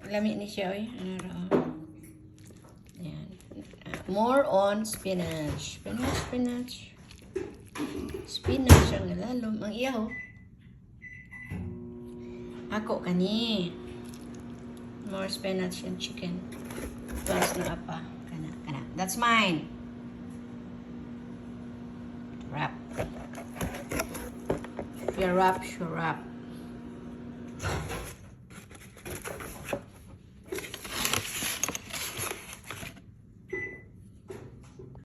Lami ni siya, oy. Ano ra? Yan. More on spinach. Spinach. Spinach ang lalom. Ang iyaw. Ako kani. More spinach and chicken. Plus na apa. Kana. That's mine. Wrap. If you're wrap, sure wrap.